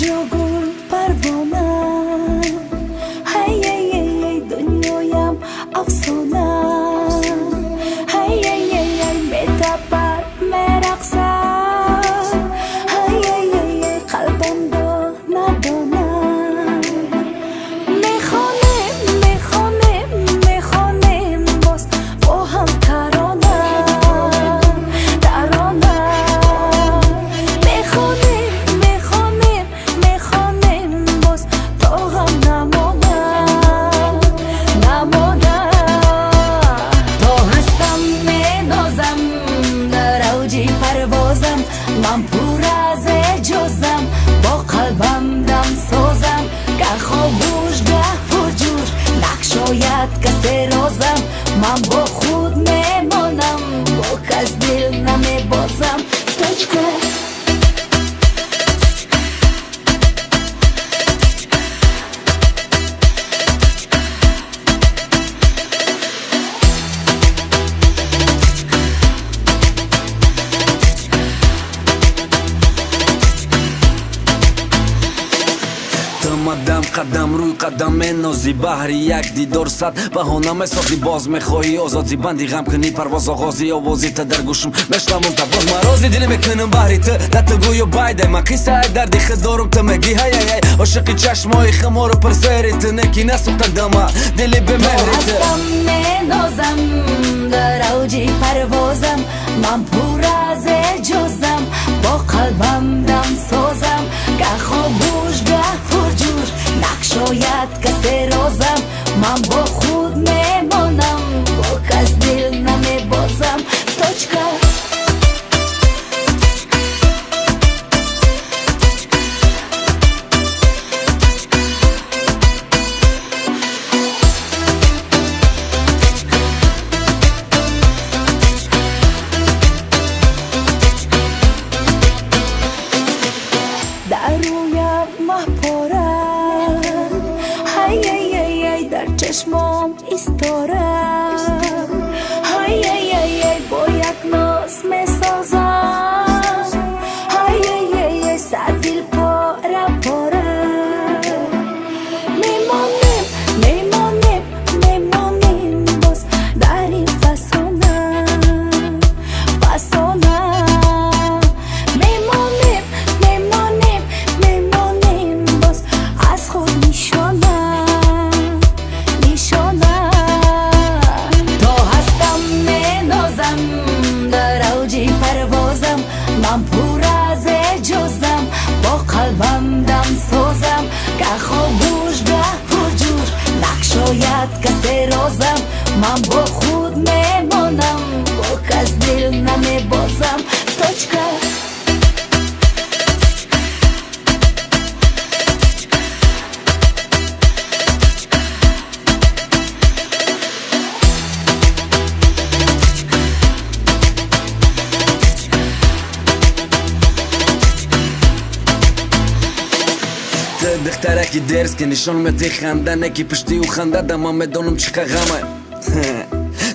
یا گل پروانه هی هی هی دنیایم افسانه هی هی هی میتپد میرقصد هی هی هی قلبم دا ندانه میخوانیم باز با هم ترانه میخوانیم باز تا غم نمانه تا هستم مینازم در اوج پروازم من پر از اجازم با قلبم دم سازم گه خاموش گه پرجور نقشاید کسی رازم من با خود میمانم با کس دل نمیبازم قدم روی قدم منازی بحری یک دیدار صد بهانه میسازی باز میخواهی آزادی بندی غم کنی پرواز آغازی آوازی تا در گوشم نشنوم تا باز مرازی دل میکنم بحری تا گویو بایده من قصه دردی خود دارم تا میگی هی هی عاشقی چشمای خمار پر سری تو نکی نسوختن دما دلی به مهری تو هستم مینازم در اوج پروازم من پر از اجازم با قلبم دم سازم گه خاموش گه پرجور نقشاید کسی رازم من با خود میمانم با کس دل نمیبازم توچکه در رویم محپاره هی هی هی هی در چشمام ایستاره هی هی هی هی با یک ناز میسازم هی هی هی هی صد دل پاره پاره میمانیم باز در این فسانه میمانیم باز از خود نشانه تا هستم مینازم در اوج پروازم من پر از اجازم با قلبم دم سازم گه خاموش گه پرجور نقشاید کسی رازم من با خود میمانم با کس دل نمیبازم توچکه دخترکی درس که نشان میدی خنده کی پشتی و خنده دم میدونم چقدر غمه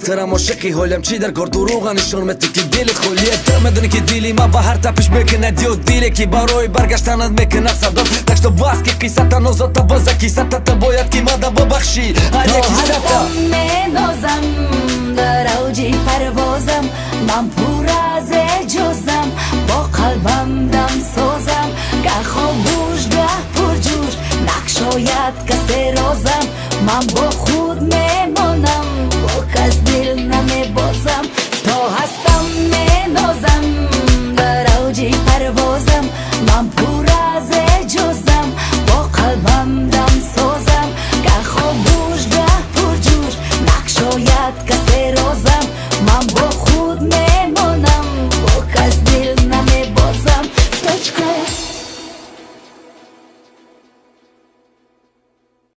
ترم عاشقی حالم چی در کار دروغ نشان میدی که دل خلیه تو میدونی که دلی ما با هر تپش میکنه دیو دیلی که برای برگشتنت میکنه صدا تاش تو باز که قصه تا نوزا تا باز قصه تا باید که ماده ببخشی هر یکی هستم مینازم در اوج پروازم من پر از اجازم با قلبم دم سازم گه خاموش گه پرجور نقشاید کسی رازم من با خود میمانم با کس دل